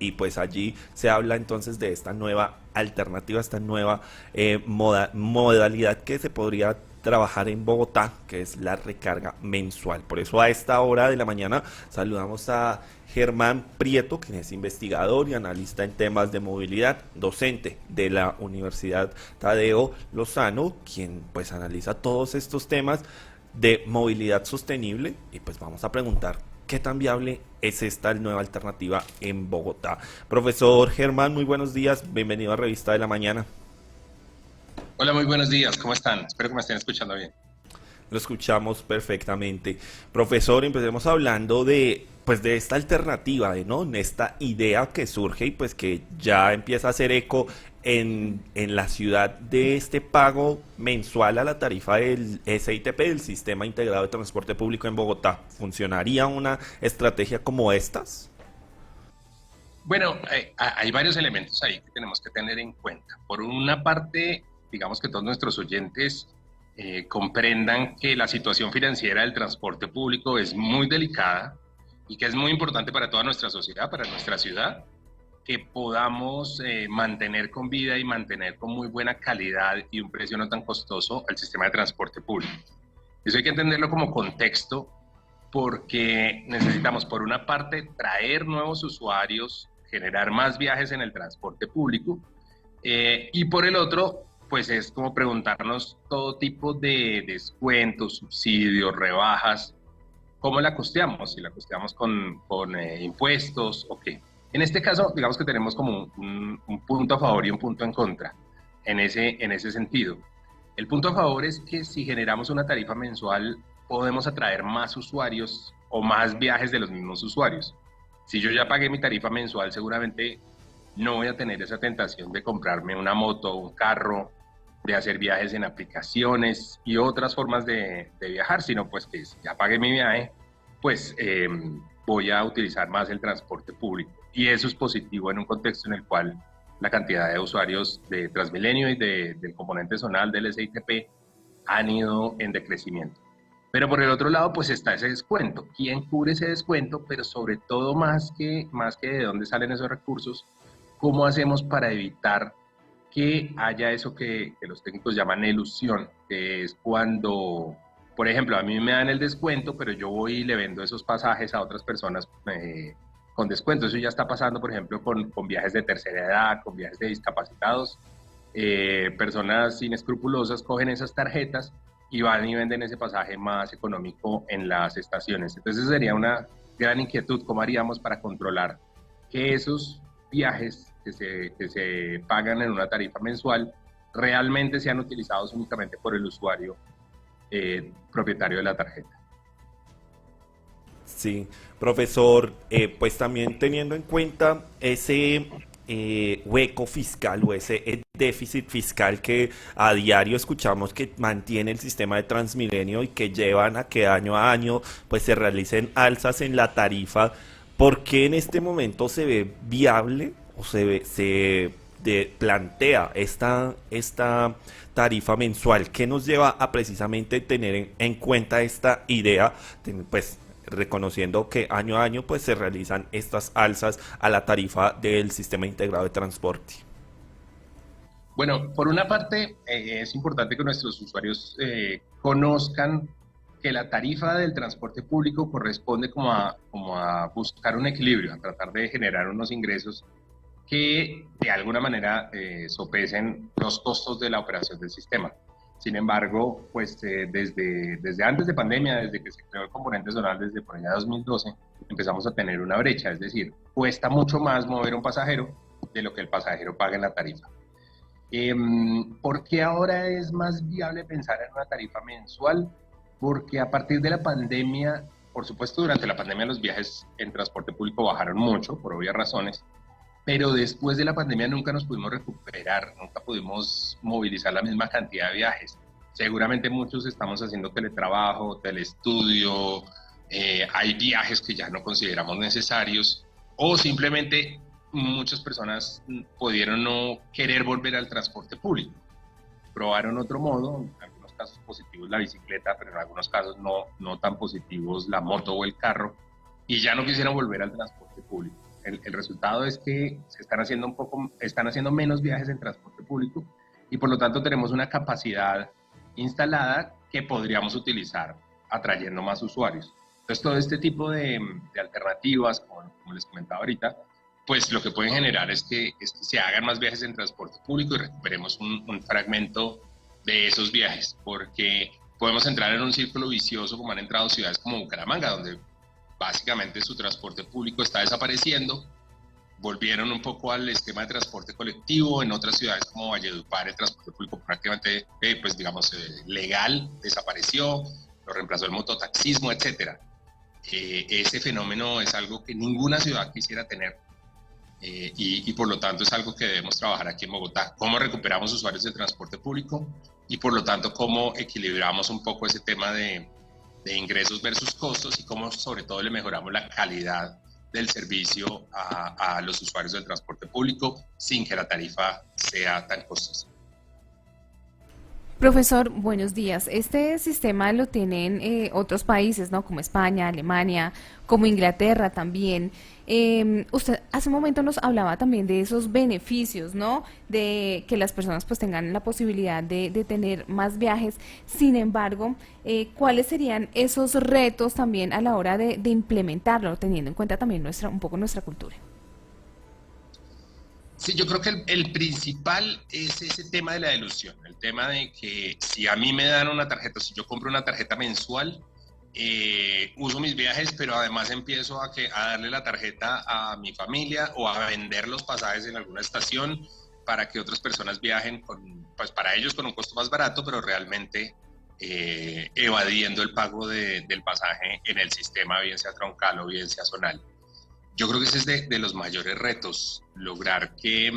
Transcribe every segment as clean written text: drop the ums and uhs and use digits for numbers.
y pues allí se habla entonces de esta nueva alternativa, esta nueva modalidad que se podría trabajar en Bogotá, que es la recarga mensual. Por eso a esta hora de la mañana saludamos a Germán Prieto, quien es investigador y analista en temas de movilidad, docente de la Universidad Tadeo Lozano, quien pues analiza todos estos temas de movilidad sostenible y pues vamos a preguntar qué tan viable es esta nueva alternativa en Bogotá. Profesor Germán, muy buenos días, bienvenido a Revista de la Mañana. Hola, muy buenos días, ¿cómo están? Espero que me estén escuchando bien. Lo escuchamos perfectamente. Profesor, empecemos hablando de pues de esta alternativa, ¿no? De esta idea que surge y pues que ya empieza a hacer eco en la ciudad de este pago mensual a la tarifa del SITP, del Sistema Integrado de Transporte Público en Bogotá. ¿Funcionaría una estrategia como estas? Bueno, hay varios elementos ahí que tenemos que tener en cuenta. Por una parte, digamos que todos nuestros oyentes comprendan que la situación financiera del transporte público es muy delicada y que es muy importante para toda nuestra sociedad, para nuestra ciudad, que podamos mantener con vida y mantener con muy buena calidad y un precio no tan costoso el sistema de transporte público. Eso hay que entenderlo como contexto porque necesitamos, por una parte, traer nuevos usuarios, generar más viajes en el transporte público, y por el otro, pues es como preguntarnos todo tipo de descuentos, subsidios, rebajas, ¿cómo la costeamos? Si la costeamos con impuestos o qué. En este caso, digamos que tenemos como un punto a favor y un punto en contra en ese sentido. El punto a favor es que si generamos una tarifa mensual, podemos atraer más usuarios o más viajes de los mismos usuarios. Si yo ya pagué mi tarifa mensual, seguramente no voy a tener esa tentación de comprarme una moto, un carro, de hacer viajes en aplicaciones y otras formas de viajar, sino pues que si ya pagué mi viaje, pues voy a utilizar más el transporte público. Y eso es positivo en un contexto en el cual la cantidad de usuarios de Transmilenio y del componente zonal del SITP han ido en decrecimiento. Pero por el otro lado, pues está ese descuento. ¿Quién cubre ese descuento? Pero sobre todo, más que de dónde salen esos recursos, ¿cómo hacemos para evitar que haya eso que los técnicos llaman elusión? Que es cuando, por ejemplo, a mí me dan el descuento, pero yo voy y le vendo esos pasajes a otras personas con descuento. Eso ya está pasando, por ejemplo, con viajes de tercera edad, con viajes de discapacitados. Personas inescrupulosas cogen esas tarjetas y van y venden ese pasaje más económico en las estaciones. Entonces sería una gran inquietud, ¿cómo haríamos para controlar que esos viajes que se pagan en una tarifa mensual realmente sean utilizados únicamente por el usuario propietario de la tarjeta? Sí, profesor, pues también teniendo en cuenta ese hueco fiscal o ese déficit fiscal que a diario escuchamos que mantiene el sistema de Transmilenio y que llevan a que año a año pues se realicen alzas en la tarifa, ¿por qué en este momento se ve viable o plantea esta tarifa mensual? ¿Qué nos lleva a precisamente tener en cuenta esta idea? Pues reconociendo que año a año pues se realizan estas alzas a la tarifa del sistema integrado de transporte. Bueno, por una parte, es importante que nuestros usuarios conozcan que la tarifa del transporte público corresponde como a buscar un equilibrio, a tratar de generar unos ingresos que de alguna manera sopesen los costos de la operación del sistema. Sin embargo, pues desde antes de pandemia, desde que se creó el componente zonal, desde por allá 2012, empezamos a tener una brecha, es decir, cuesta mucho más mover un pasajero de lo que el pasajero paga en la tarifa. ¿Por qué ahora es más viable pensar en una tarifa mensual? Porque a partir de la pandemia, por supuesto durante la pandemia los viajes en transporte público bajaron mucho, por obvias razones, pero después de la pandemia nunca nos pudimos recuperar, nunca pudimos movilizar la misma cantidad de viajes. Seguramente muchos estamos haciendo teletrabajo, telestudio, hay viajes que ya no consideramos necesarios, o simplemente muchas personas pudieron no querer volver al transporte público. Probaron otro modo, en algunos casos positivos la bicicleta, pero en algunos casos no tan positivos la moto o el carro, y ya no quisieron volver al transporte público. el resultado es que están haciendo menos viajes en transporte público y por lo tanto tenemos una capacidad instalada que podríamos utilizar atrayendo más usuarios. Entonces todo este tipo de alternativas, como les comentaba ahorita, pues lo que pueden generar es que se hagan más viajes en transporte público y recuperemos un fragmento de esos viajes, porque podemos entrar en un círculo vicioso como han entrado ciudades como Bucaramanga, donde básicamente su transporte público está desapareciendo, volvieron un poco al esquema de transporte colectivo. En otras ciudades como Valledupar el transporte público prácticamente, pues digamos, legal desapareció, lo reemplazó el mototaxismo, etcétera. Ese fenómeno es algo que ninguna ciudad quisiera tener, y por lo tanto es algo que debemos trabajar aquí en Bogotá. ¿Cómo recuperamos usuarios de transporte público? Y por lo tanto, ¿cómo equilibramos un poco ese tema de ingresos versus costos y cómo sobre todo le mejoramos la calidad del servicio a los usuarios del transporte público sin que la tarifa sea tan costosa? Profesor, buenos días. Este sistema lo tienen otros países, ¿no? Como España, Alemania, como Inglaterra también. Usted hace un momento nos hablaba también de esos beneficios, ¿no? De que las personas pues tengan la posibilidad de tener más viajes. Sin embargo, ¿cuáles serían esos retos también a la hora de implementarlo, teniendo en cuenta también un poco nuestra cultura? Sí, yo creo que el principal es ese tema de la delusión, el tema de que si a mí me dan una tarjeta, si yo compro una tarjeta mensual, uso mis viajes, pero además empiezo a darle la tarjeta a mi familia o a vender los pasajes en alguna estación para que otras personas viajen pues para ellos con un costo más barato, pero realmente evadiendo el pago del pasaje en el sistema, bien sea troncal o bien sea zonal. Yo creo que ese es de los mayores retos, lograr que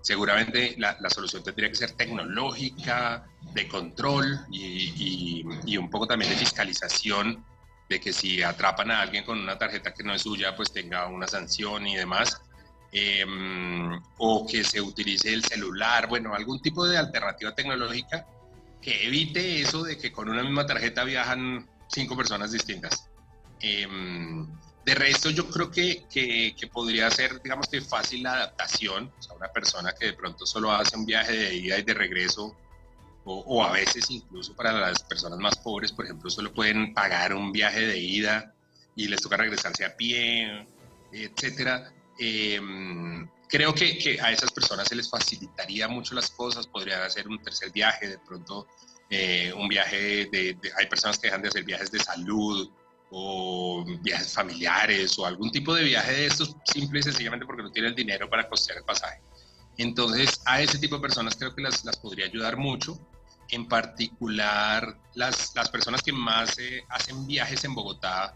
seguramente la solución tendría que ser tecnológica, de control y un poco también de fiscalización, de que si atrapan a alguien con una tarjeta que no es suya, pues tenga una sanción y demás, o que se utilice el celular, bueno, algún tipo de alternativa tecnológica que evite eso de que con una misma tarjeta viajan 5 personas distintas. De resto, yo creo que podría ser, digamos, de fácil adaptación. O sea, una persona que de pronto solo hace un viaje de ida y de regreso, o a veces incluso para las personas más pobres, por ejemplo, solo pueden pagar un viaje de ida y les toca regresarse a pie, etcétera. Creo que a esas personas se les facilitaría mucho las cosas, podrían hacer un tercer viaje, de pronto un viaje hay personas que dejan de hacer viajes de salud, o viajes familiares o algún tipo de viaje de estos, simple y sencillamente porque no tiene el dinero para costear el pasaje. Entonces, a ese tipo de personas creo que las podría ayudar mucho. En particular, las personas que más hacen viajes en Bogotá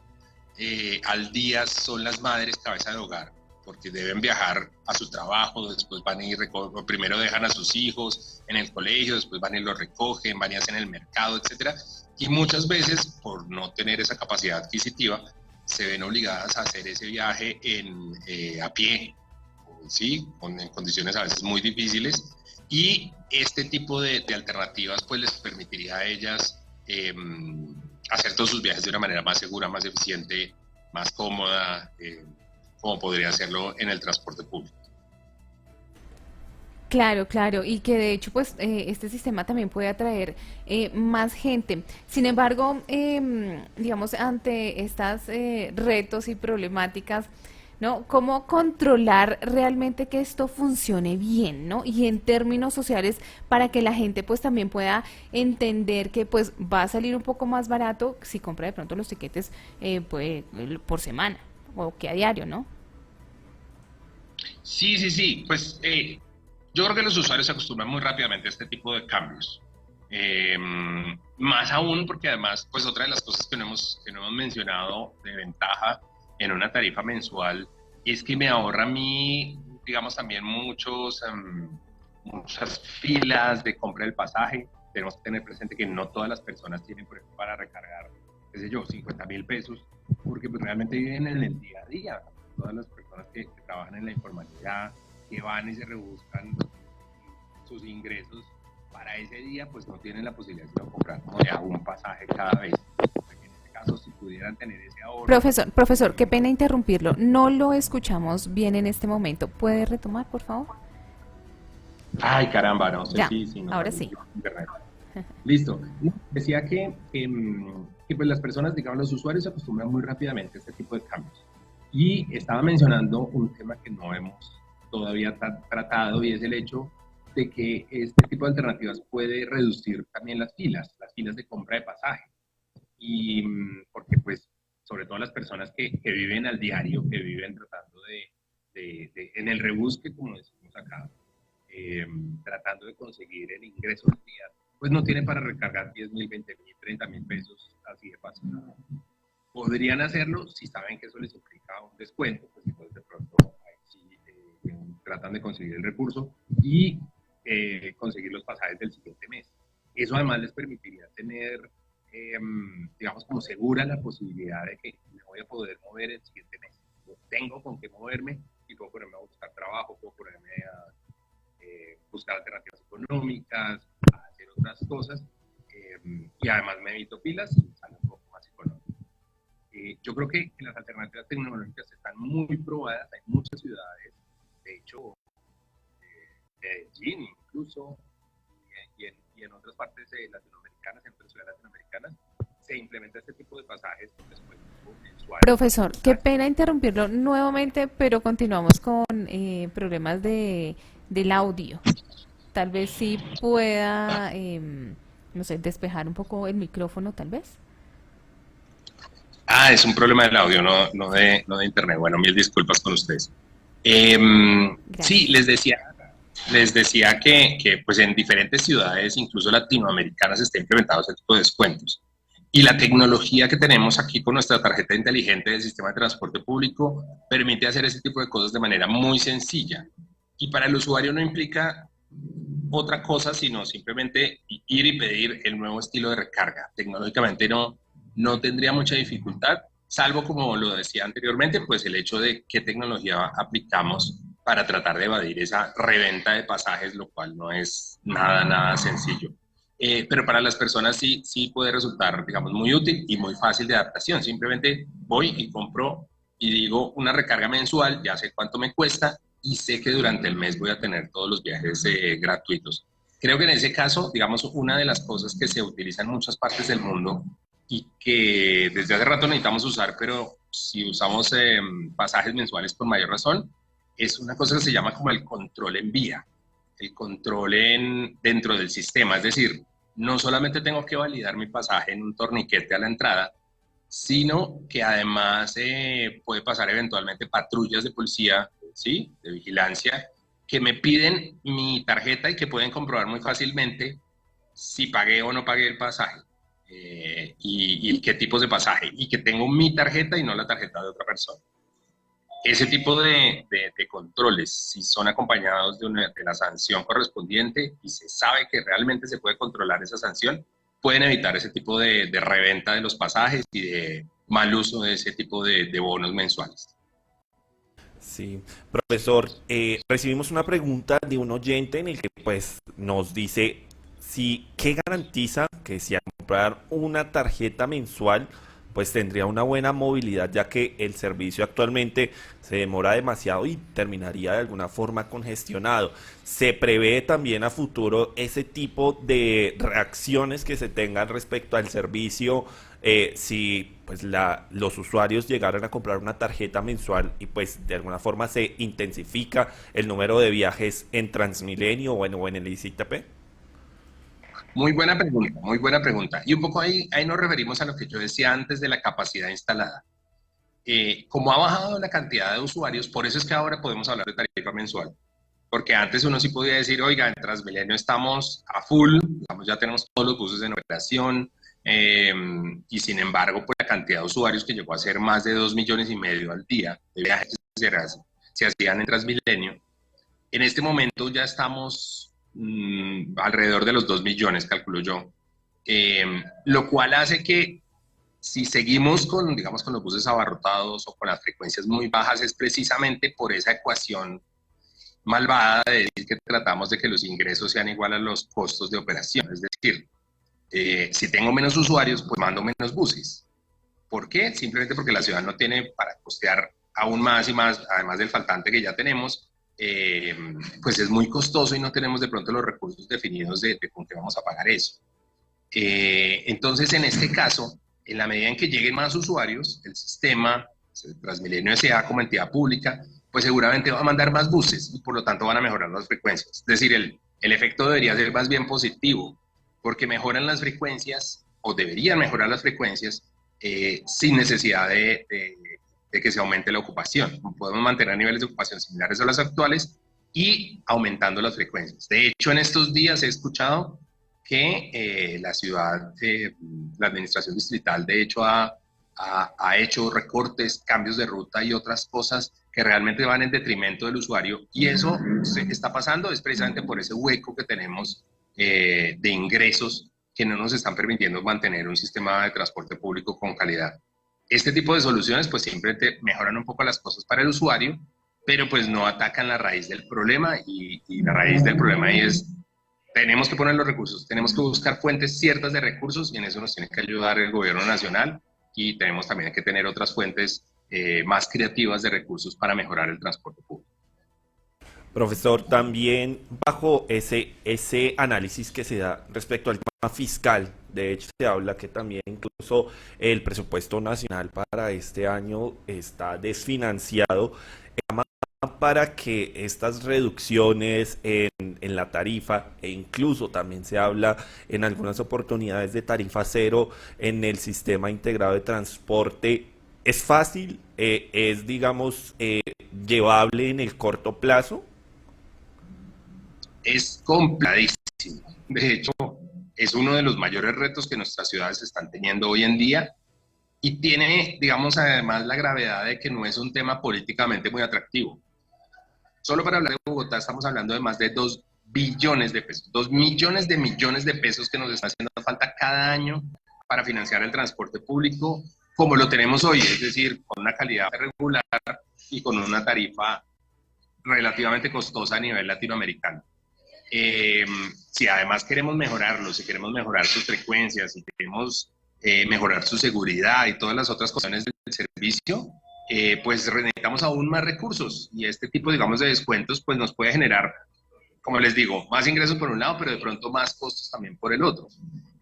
al día son las madres cabeza de hogar, porque deben viajar a su trabajo, después van a ir, primero dejan a sus hijos en el colegio, después van y los recogen, van y hacen el mercado, etcétera. Y muchas veces, por no tener esa capacidad adquisitiva, se ven obligadas a hacer ese viaje a pie, ¿sí? En condiciones a veces muy difíciles. Y este tipo de alternativas pues les permitiría a ellas hacer todos sus viajes de una manera más segura, más eficiente, más cómoda, como podría hacerlo en el transporte público. Claro, claro, y que de hecho, pues, este sistema también puede atraer más gente. Sin embargo, digamos, ante estas retos y problemáticas, ¿no? ¿Cómo controlar realmente que esto funcione bien, ¿no? Y en términos sociales, para que la gente, pues, también pueda entender que, pues, va a salir un poco más barato si compra de pronto los tiquetes, pues, por semana o que a diario, ¿no? Sí, sí, sí, pues yo creo que los usuarios se acostumbran muy rápidamente a este tipo de cambios. Más aún porque además, pues otra de las cosas que no hemos mencionado de ventaja en una tarifa mensual es que me ahorra a mí, digamos, también muchas filas de compra del pasaje. Tenemos que tener presente que no todas las personas tienen, por ejemplo, para recargar, qué sé yo, 50.000 pesos, porque pues, realmente viven en el día a día. Todas las personas que trabajan en la informalidad, que van y se rebuscan sus ingresos para ese día, pues no tienen la posibilidad de comprar como ya un pasaje cada vez. En este caso, si pudieran tener ese ahorro. Profesor, qué pena interrumpirlo. No lo escuchamos bien en este momento. ¿Puede retomar, por favor? Ay, caramba, no sé Ya, si no ahora sí. internet. Listo. Decía que pues las personas, digamos, los usuarios se acostumbran muy rápidamente a este tipo de cambios. Y estaba mencionando un tema que no hemos todavía tratado, y es el hecho de que este tipo de alternativas puede reducir también las filas de compra de pasaje. Y porque pues, sobre todo las personas que viven al diario, que viven tratando en el rebusque, como decimos acá, tratando de conseguir el ingreso del día, pues no tienen para recargar 10.000, 20.000, 30.000 pesos así de fácil. Podrían hacerlo si saben que eso les implica un descuento, pues entonces de pronto ahí sí tratan de conseguir el recurso y conseguir los pasajes del siguiente mes. Eso además les permitiría tener, digamos, como segura la posibilidad de que me voy a poder mover el siguiente mes. Yo tengo con qué moverme y puedo ponerme a buscar trabajo, puedo ponerme a buscar alternativas económicas, a hacer otras cosas, y además me evito filas y sale un poco más económico. Yo creo que las alternativas tecnológicas están muy probadas, hay muchas ciudades, de hecho, Medellín incluso, y en otras partes latinoamericanas, en otras ciudades latinoamericanas, se implementa este tipo de pasajes con descuento mensual. Profesor, qué pena interrumpirlo nuevamente, pero continuamos con problemas del audio. Tal vez sí pueda, no sé, despejar un poco el micrófono, tal vez. Ah, es un problema del audio, no de internet. Bueno, mil disculpas con ustedes. Sí, les decía que pues en diferentes ciudades, incluso latinoamericanas, está implementado ese tipo de descuentos. Y la tecnología que tenemos aquí con nuestra tarjeta inteligente del sistema de transporte público permite hacer ese tipo de cosas de manera muy sencilla. Y para el usuario no implica otra cosa, sino simplemente ir y pedir el nuevo estilo de recarga. Tecnológicamente no tendría mucha dificultad, salvo, como lo decía anteriormente, pues el hecho de qué tecnología aplicamos para tratar de evadir esa reventa de pasajes, lo cual no es nada sencillo. Pero para las personas sí puede resultar, digamos, muy útil y muy fácil de adaptación. Simplemente voy y compro y digo una recarga mensual, ya sé cuánto me cuesta y sé que durante el mes voy a tener todos los viajes gratuitos. Creo que en ese caso, digamos, una de las cosas que se utiliza en muchas partes del mundo y que desde hace rato necesitamos usar, pero si usamos pasajes mensuales por mayor razón, es una cosa que se llama como el control en vía, el control dentro del sistema. Es decir, no solamente tengo que validar mi pasaje en un torniquete a la entrada, sino que además puede pasar eventualmente patrullas de policía, ¿sí?, de vigilancia, que me piden mi tarjeta y que pueden comprobar muy fácilmente si pagué o no pagué el pasaje. Y qué tipos de pasaje, y que tengo mi tarjeta y no la tarjeta de otra persona. Ese tipo de controles, si son acompañados de la sanción correspondiente y se sabe que realmente se puede controlar esa sanción, pueden evitar ese tipo de reventa de los pasajes y de mal uso de ese tipo de bonos mensuales. Sí, profesor, recibimos una pregunta de un oyente en el que pues nos dice qué garantiza que si al comprar una tarjeta mensual pues tendría una buena movilidad, ya que el servicio actualmente se demora demasiado y terminaría de alguna forma congestionado. ¿Se prevé también a futuro ese tipo de reacciones que se tengan respecto al servicio si pues los usuarios llegaran a comprar una tarjeta mensual y pues de alguna forma se intensifica el número de viajes en Transmilenio o en el ICTP? Muy buena pregunta, muy buena pregunta. Y un poco ahí nos referimos a lo que yo decía antes de la capacidad instalada. Como ha bajado la cantidad de usuarios, por eso es que ahora podemos hablar de tarifa mensual. Porque antes uno sí podía decir, oiga, en Transmilenio estamos a full, digamos, ya tenemos todos los buses en operación, y sin embargo, pues la cantidad de usuarios que llegó a ser más de 2,5 millones al día de viajes se hacían en Transmilenio. En este momento ya estamos alrededor de los 2 millones, calculo yo. Lo cual hace que si seguimos con, digamos, con los buses abarrotados o con las frecuencias muy bajas, es precisamente por esa ecuación malvada de decir que tratamos de que los ingresos sean igual a los costos de operación. Es decir, si tengo menos usuarios, pues mando menos buses. ¿Por qué? Simplemente porque la ciudad no tiene para costear aún más y más, además del faltante que ya tenemos, pues es muy costoso y no tenemos de pronto los recursos definidos de con qué vamos a pagar eso. Entonces, en este caso, en la medida en que lleguen más usuarios, el sistema, Transmilenio S.A. como entidad pública, pues seguramente va a mandar más buses y por lo tanto van a mejorar las frecuencias. Es decir, el efecto debería ser más bien positivo, porque mejoran las frecuencias, o deberían mejorar las frecuencias, sin necesidad de que se aumente la ocupación. Podemos mantener niveles de ocupación similares a los actuales y aumentando las frecuencias. De hecho, en estos días he escuchado que la ciudad, la administración distrital, de hecho, ha hecho recortes, cambios de ruta y otras cosas que realmente van en detrimento del usuario, y eso se está pasando es precisamente por ese hueco que tenemos de ingresos que no nos están permitiendo mantener un sistema de transporte público con calidad. Este tipo de soluciones pues siempre mejoran un poco las cosas para el usuario, pero pues no atacan la raíz del problema, y la raíz del problema ahí es: tenemos que poner los recursos, tenemos que buscar fuentes ciertas de recursos, y en eso nos tiene que ayudar el gobierno nacional, y tenemos también que tener otras fuentes más creativas de recursos para mejorar el transporte público. Profesor, también bajo ese análisis que se da respecto al tema fiscal, de hecho se habla que también incluso el presupuesto nacional para este año está desfinanciado para que estas reducciones en la tarifa, e incluso también se habla en algunas oportunidades de tarifa cero en el sistema integrado de transporte, ¿es fácil? ¿Es, digamos, llevable en el corto plazo? Es complicadísimo. De hecho, es uno de los mayores retos que nuestras ciudades están teniendo hoy en día, y tiene, digamos, además la gravedad de que no es un tema políticamente muy atractivo. Solo para hablar de Bogotá estamos hablando de más de 2 billones de pesos, 2 millones de pesos que nos está haciendo falta cada año para financiar el transporte público como lo tenemos hoy, es decir, con una calidad regular y con una tarifa relativamente costosa a nivel latinoamericano. Si además queremos mejorarlo, si queremos mejorar sus frecuencias, si queremos mejorar su seguridad y todas las otras cuestiones del servicio, pues necesitamos aún más recursos, y este tipo, digamos, de descuentos pues nos puede generar, como les digo, más ingresos por un lado, pero de pronto más costos también por el otro.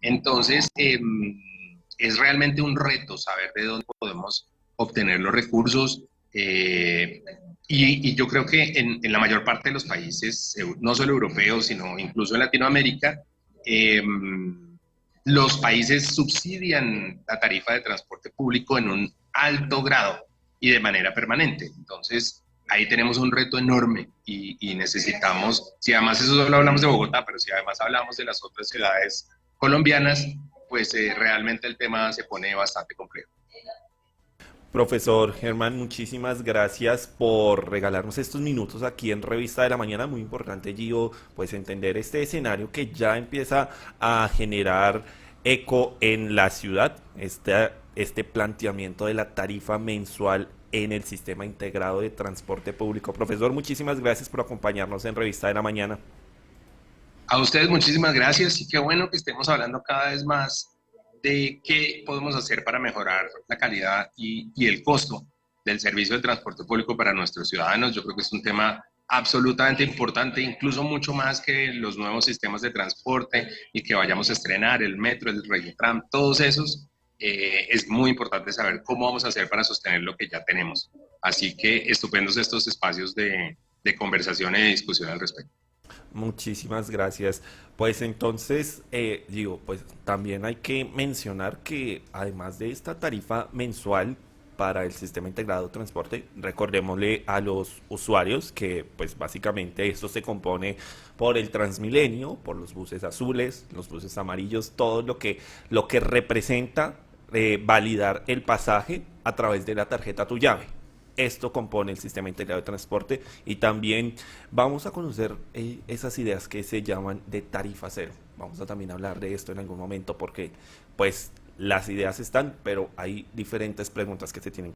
Entonces, es realmente un reto saber de dónde podemos obtener los recursos, y yo creo que en la mayor parte de los países, no solo europeos, sino incluso en Latinoamérica, los países subsidian la tarifa de transporte público en un alto grado y de manera permanente. Entonces, ahí tenemos un reto enorme, y necesitamos, si además eso solo hablamos de Bogotá, pero si además hablamos de las otras ciudades colombianas, pues realmente el tema se pone bastante complejo. Profesor Germán, muchísimas gracias por regalarnos estos minutos aquí en Revista de la Mañana. Muy importante, Gio, pues entender este escenario que ya empieza a generar eco en la ciudad, este planteamiento de la tarifa mensual en el sistema integrado de transporte público. Profesor, muchísimas gracias por acompañarnos en Revista de la Mañana. A ustedes muchísimas gracias, y qué bueno que estemos hablando cada vez más de qué podemos hacer para mejorar la calidad y el costo del servicio de transporte público para nuestros ciudadanos. Yo creo que es un tema absolutamente importante, incluso mucho más que los nuevos sistemas de transporte y que vayamos a estrenar el metro, el Regitram, todos esos. Es muy importante saber cómo vamos a hacer para sostener lo que ya tenemos. Así que estupendos estos espacios de conversación y de discusión al respecto. Muchísimas gracias. Pues entonces, digo, pues también hay que mencionar que además de esta tarifa mensual para el sistema integrado de transporte, recordémosle a los usuarios que pues básicamente esto se compone por el Transmilenio, por los buses azules, los buses amarillos, todo lo que representa validar el pasaje a través de la tarjeta Tu Llave. Esto compone el sistema integrado de transporte, y también vamos a conocer esas ideas que se llaman de tarifa cero. Vamos a también hablar de esto en algún momento, porque pues las ideas están, pero hay diferentes preguntas que se tienen